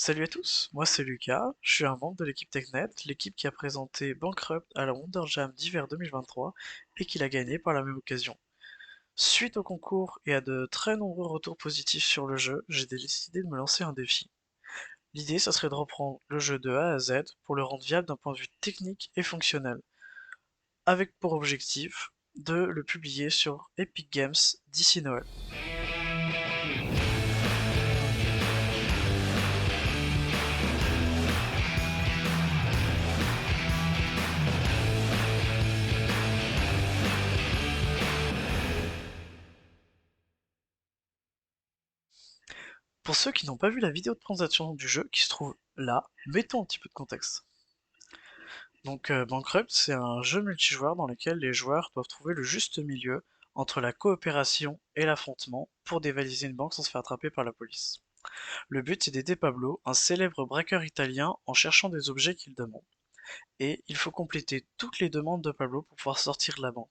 Salut à tous, moi c'est Lucas, je suis un membre de l'équipe TechNet, l'équipe qui a présenté Bankrupt à la Wonder Jam d'hiver 2023 et qui l'a gagné par la même occasion. Suite au concours et à de très nombreux retours positifs sur le jeu, j'ai décidé de me lancer un défi. L'idée, ça serait de reprendre le jeu de A à Z pour le rendre viable d'un point de vue technique et fonctionnel, avec pour objectif de le publier sur Epic Games d'ici Noël. Pour ceux qui n'ont pas vu la vidéo de présentation du jeu qui se trouve là, mettons un petit peu de contexte. Donc Bankrupt, c'est un jeu multijoueur dans lequel les joueurs doivent trouver le juste milieu entre la coopération et l'affrontement pour dévaliser une banque sans se faire attraper par la police. Le but c'est d'aider Pablo, un célèbre braqueur italien, en cherchant des objets qu'il demande. Et il faut compléter toutes les demandes de Pablo pour pouvoir sortir de la banque.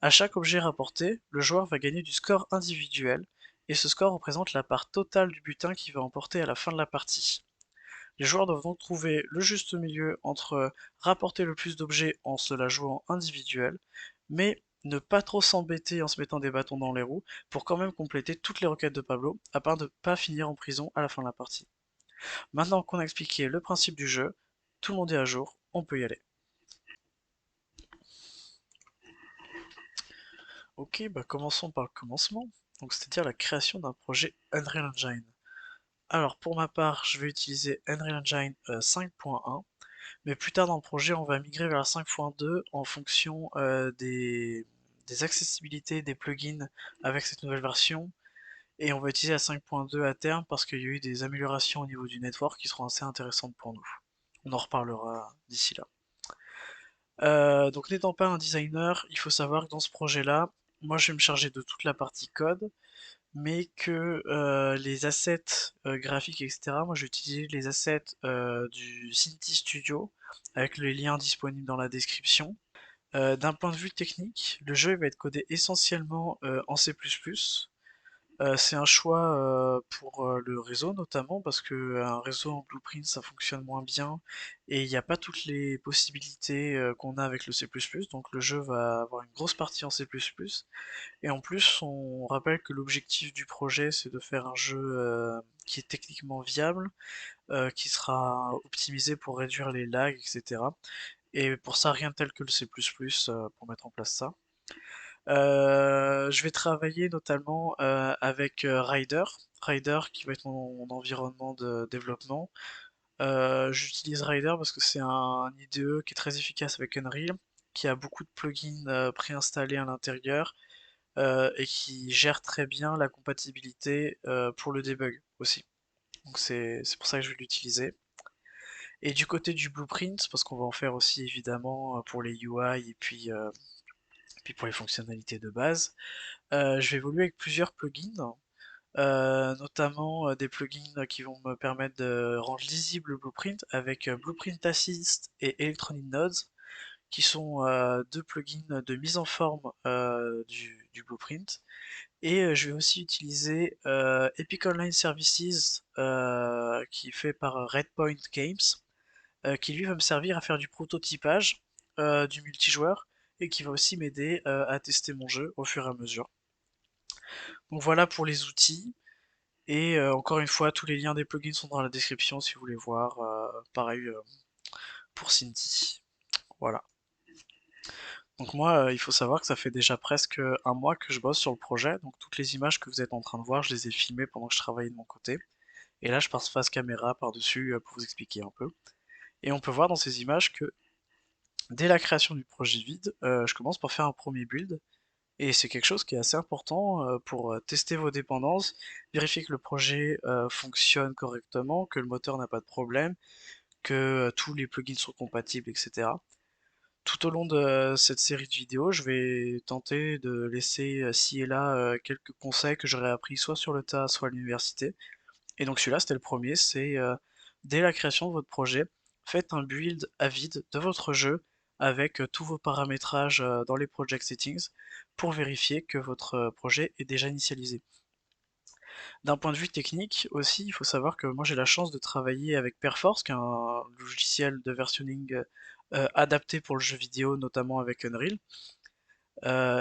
À chaque objet rapporté, le joueur va gagner du score individuel, et ce score représente la part totale du butin qu'il va emporter à la fin de la partie. Les joueurs doivent donc trouver le juste milieu entre rapporter le plus d'objets en se la jouant individuel, mais ne pas trop s'embêter en se mettant des bâtons dans les roues pour quand même compléter toutes les requêtes de Pablo, afin de ne pas finir en prison à la fin de la partie. Maintenant qu'on a expliqué le principe du jeu, tout le monde est à jour, on peut y aller. Ok, bah commençons par le commencement, donc c'est-à-dire la création d'un projet Unreal Engine. Alors pour ma part, je vais utiliser Unreal Engine 5.1. Mais plus tard dans le projet, on va migrer vers la 5.2 en fonction des accessibilités des plugins avec cette nouvelle version. Et on va utiliser la 5.2 à terme parce qu'il y a eu des améliorations au niveau du network qui seront assez intéressantes pour nous. On en reparlera d'ici là. Donc n'étant pas un designer, il faut savoir que dans ce projet-là, moi je vais me charger de toute la partie code, mais que les assets graphiques, etc., moi j'ai utilisé les assets du Cinti Studio avec les liens disponibles dans la description. D'un point de vue technique, le jeu va être codé essentiellement en C++. C'est un choix pour le réseau notamment parce que un réseau en Blueprint ça fonctionne moins bien et il n'y a pas toutes les possibilités qu'on a avec le C++, donc le jeu va avoir une grosse partie en C++. Et en plus, on rappelle que l'objectif du projet, c'est de faire un jeu qui est techniquement viable, qui sera optimisé pour réduire les lags, etc. Et pour ça, rien de tel que le C++ pour mettre en place ça. Je vais travailler notamment avec Rider. Rider qui va être mon environnement de développement. J'utilise Rider parce que c'est un IDE qui est très efficace avec Unreal, qui a beaucoup de plugins préinstallés à l'intérieur et qui gère très bien la compatibilité pour le debug aussi. Donc c'est pour ça que je vais l'utiliser. Et du côté du blueprint, parce qu'on va en faire aussi évidemment pour les UI et puis pour les fonctionnalités de base, je vais évoluer avec plusieurs plugins, notamment des plugins qui vont me permettre de rendre lisible le blueprint avec Blueprint Assist et Electronic Nodes, qui sont deux plugins de mise en forme du blueprint. Et je vais aussi utiliser Epic Online Services qui est fait par Redpoint Games, qui lui va me servir à faire du prototypage du multijoueur et qui va aussi m'aider à tester mon jeu au fur et à mesure. Donc voilà pour les outils. Et encore une fois, tous les liens des plugins sont dans la description si vous voulez voir. Pareil pour Cinti. Voilà. Donc moi, il faut savoir que ça fait déjà presque un mois que je bosse sur le projet. Donc toutes les images que vous êtes en train de voir, je les ai filmées pendant que je travaillais de mon côté. Et là, je passe face caméra par-dessus pour vous expliquer un peu. Et on peut voir dans ces images que dès la création du projet vide, je commence par faire un premier build. Et c'est quelque chose qui est assez important pour tester vos dépendances, vérifier que le projet fonctionne correctement, que le moteur n'a pas de problème, que tous les plugins sont compatibles, etc. Tout au long de cette série de vidéos, je vais tenter de laisser ci et là quelques conseils que j'aurais appris soit sur le tas, soit à l'université. Et donc celui-là, c'était le premier, c'est dès la création de votre projet, faites un build à vide de votre jeu avec tous vos paramétrages dans les project settings pour vérifier que votre projet est déjà initialisé. D'un point de vue technique aussi, il faut savoir que moi j'ai la chance de travailler avec Perforce, qui est un logiciel de versionning adapté pour le jeu vidéo, notamment avec Unreal.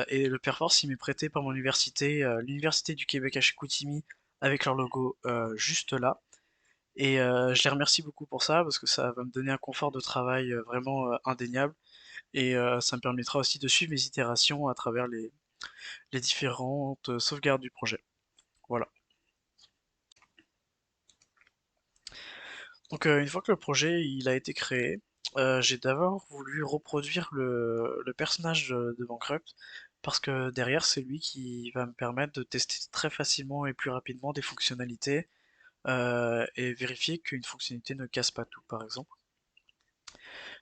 Et le Perforce, il m'est prêté par mon université, l'Université du Québec à Chicoutimi, avec leur logo juste là. Et je les remercie beaucoup pour ça, parce que ça va me donner un confort de travail vraiment indéniable. Et ça me permettra aussi de suivre mes itérations à travers les différentes sauvegardes du projet. Voilà. Donc une fois que le projet il a été créé, j'ai d'abord voulu reproduire le personnage de Bankrupt parce que derrière c'est lui qui va me permettre de tester très facilement et plus rapidement des fonctionnalités et vérifier qu'une fonctionnalité ne casse pas tout par exemple.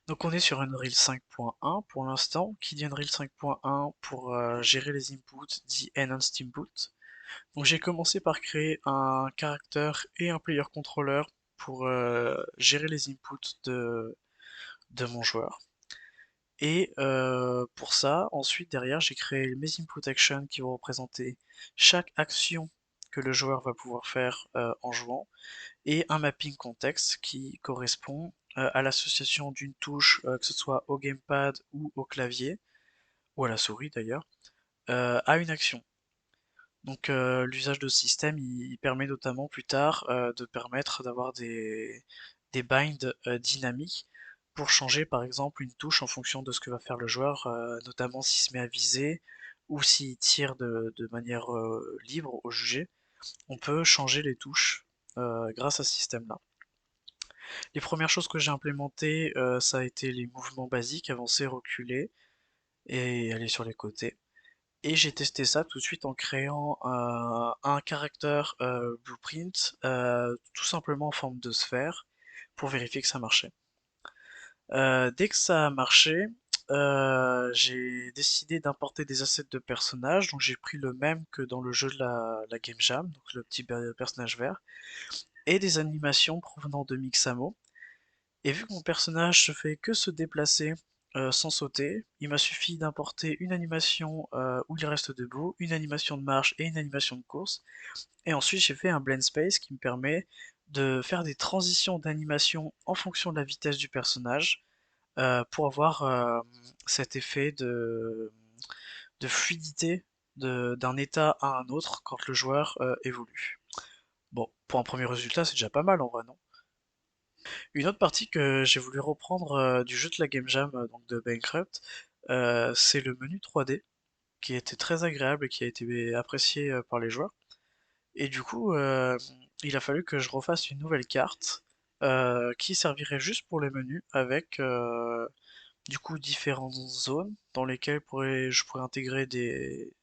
Donc on est sur Unreal 5.1 pour l'instant. Qui dit Unreal 5.1 pour gérer les inputs dit Enhanced Input. Donc j'ai commencé par créer un caractère et un player controller pour gérer les inputs de mon joueur. Et pour ça, ensuite derrière, j'ai créé mes input actions qui vont représenter chaque action que le joueur va pouvoir faire en jouant, et un mapping contexte qui correspond à l'association d'une touche, que ce soit au gamepad ou au clavier, ou à la souris d'ailleurs, à une action. Donc l'usage de ce système, il permet notamment plus tard de permettre d'avoir des binds dynamiques pour changer par exemple une touche en fonction de ce que va faire le joueur, notamment s'il se met à viser ou s'il tire de manière libre au jugé. On peut changer les touches grâce à ce système-là. Les premières choses que j'ai implémentées, ça a été les mouvements basiques, avancer, reculer et aller sur les côtés. Et j'ai testé ça tout de suite en créant un caractère blueprint, tout simplement en forme de sphère, pour vérifier que ça marchait. Dès que ça a marché, j'ai décidé d'importer des assets de personnages, donc j'ai pris le même que dans le jeu de la Game Jam, donc le petit personnage vert, et des animations provenant de Mixamo. Et vu que mon personnage se fait que se déplacer sans sauter, il m'a suffi d'importer une animation où il reste debout, une animation de marche et une animation de course. Et ensuite j'ai fait un blend space qui me permet de faire des transitions d'animation en fonction de la vitesse du personnage pour avoir cet effet de fluidité d'un état à un autre quand le joueur évolue. Bon, pour un premier résultat, c'est déjà pas mal en vrai, non? Une autre partie que j'ai voulu reprendre du jeu de la Game Jam, donc de Bankrupt, c'est le menu 3D, qui était très agréable et qui a été apprécié par les joueurs. Et du coup, il a fallu que je refasse une nouvelle carte qui servirait juste pour les menus, avec du coup différentes zones dans lesquelles je pourrais intégrer des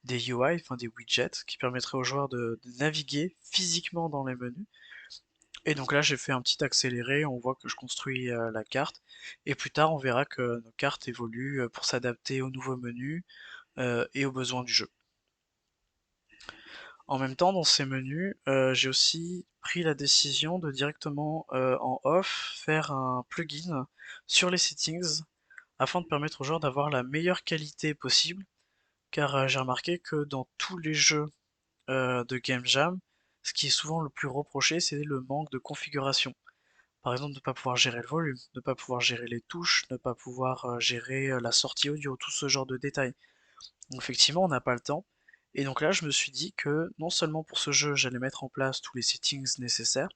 UI, enfin des widgets, qui permettraient aux joueurs de naviguer physiquement dans les menus. Et donc là, j'ai fait un petit accéléré, on voit que je construis la carte, et plus tard, on verra que nos cartes évoluent pour s'adapter aux nouveaux menus et aux besoins du jeu. En même temps, dans ces menus, j'ai aussi pris la décision de directement en off faire un plugin sur les settings afin de permettre aux joueurs d'avoir la meilleure qualité possible, car j'ai remarqué que dans tous les jeux de Game Jam, ce qui est souvent le plus reproché, c'est le manque de configuration. Par exemple, ne pas pouvoir gérer le volume, ne pas pouvoir gérer les touches, ne pas pouvoir gérer la sortie audio, tout ce genre de détails. Donc effectivement, on n'a pas le temps. Et donc là, je me suis dit que non seulement pour ce jeu, j'allais mettre en place tous les settings nécessaires,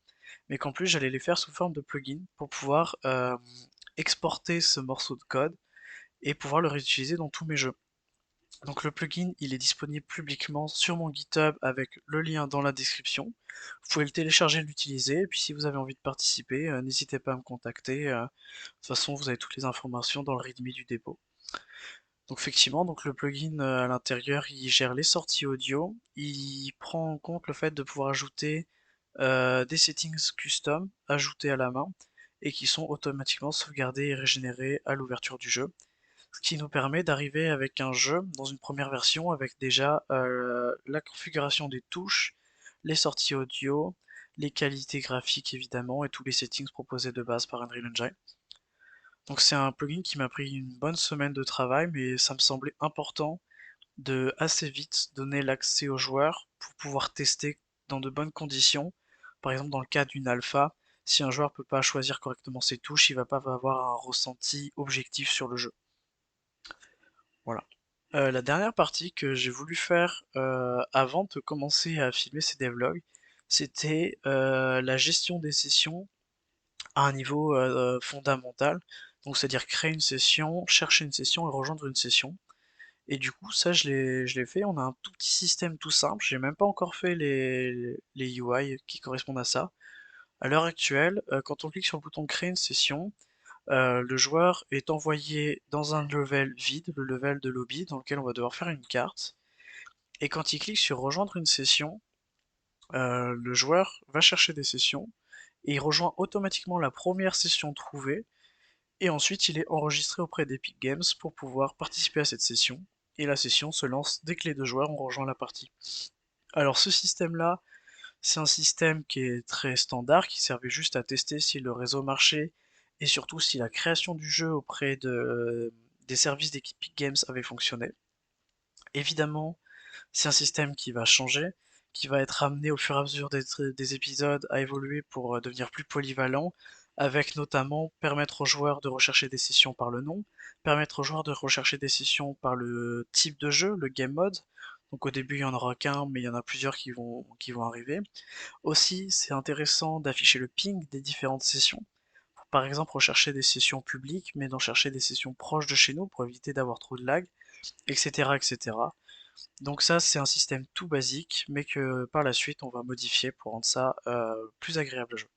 mais qu'en plus, j'allais les faire sous forme de plugin pour pouvoir exporter ce morceau de code et pouvoir le réutiliser dans tous mes jeux. Donc le plugin, il est disponible publiquement sur mon GitHub avec le lien dans la description. Vous pouvez le télécharger et l'utiliser. Et puis si vous avez envie de participer, n'hésitez pas à me contacter. De toute façon, vous avez toutes les informations dans le README du dépôt. Donc effectivement, donc le plugin à l'intérieur, il gère les sorties audio. Il prend en compte le fait de pouvoir ajouter des settings custom, ajoutés à la main, et qui sont automatiquement sauvegardés et régénérés à l'ouverture du jeu, ce qui nous permet d'arriver avec un jeu dans une première version avec déjà la configuration des touches, les sorties audio, les qualités graphiques évidemment et tous les settings proposés de base par Unreal Engine. Donc c'est un plugin qui m'a pris une bonne semaine de travail, mais ça me semblait important de assez vite donner l'accès aux joueurs pour pouvoir tester dans de bonnes conditions. Par exemple, dans le cas d'une alpha, si un joueur peut pas choisir correctement ses touches, il va pas avoir un ressenti objectif sur le jeu. Voilà. La dernière partie que j'ai voulu faire avant de commencer à filmer ces devlogs, c'était la gestion des sessions à un niveau fondamental. Donc c'est-à-dire créer une session, chercher une session et rejoindre une session. Et du coup, ça, je l'ai fait. On a un tout petit système tout simple. J'ai même pas encore fait les UI qui correspondent à ça. À l'heure actuelle, quand on clique sur le bouton créer une session, le joueur est envoyé dans un level vide, le level de lobby, dans lequel on va devoir faire une carte. Et quand il clique sur rejoindre une session, le joueur va chercher des sessions et il rejoint automatiquement la première session trouvée. Et ensuite, il est enregistré auprès d'Epic Games pour pouvoir participer à cette session. Et la session se lance dès que les deux joueurs ont rejoint la partie. Alors ce système-là, c'est un système qui est très standard, qui servait juste à tester si le réseau marchait et surtout si la création du jeu auprès des services d'Epic Games avait fonctionné. Évidemment, c'est un système qui va changer, qui va être amené au fur et à mesure des épisodes à évoluer pour devenir plus polyvalent, avec notamment permettre aux joueurs de rechercher des sessions par le nom, permettre aux joueurs de rechercher des sessions par le type de jeu, le game mode. Donc au début il y en aura qu'un, mais il y en a plusieurs qui vont arriver. Aussi, c'est intéressant d'afficher le ping des différentes sessions. Pour, par exemple, rechercher des sessions publiques, mais d'en chercher des sessions proches de chez nous pour éviter d'avoir trop de lag, etc., etc. Donc ça, c'est un système tout basique, mais que par la suite, on va modifier pour rendre ça plus agréable à jouer.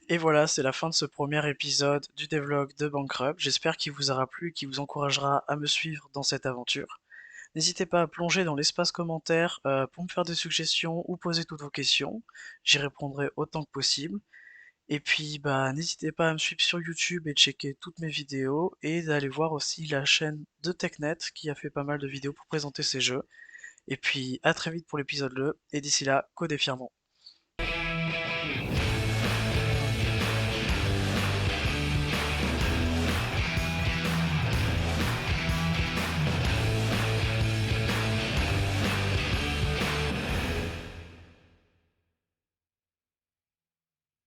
Et voilà, c'est la fin de ce premier épisode du devlog de Bankrupt. J'espère qu'il vous aura plu et qu'il vous encouragera à me suivre dans cette aventure. N'hésitez pas à plonger dans l'espace commentaire pour me faire des suggestions ou poser toutes vos questions. J'y répondrai autant que possible. Et puis, bah, n'hésitez pas à me suivre sur YouTube et checker toutes mes vidéos et d'aller voir aussi la chaîne de TechNet qui a fait pas mal de vidéos pour présenter ses jeux. Et puis à très vite pour l'épisode 2, et d'ici là, codez fièrement.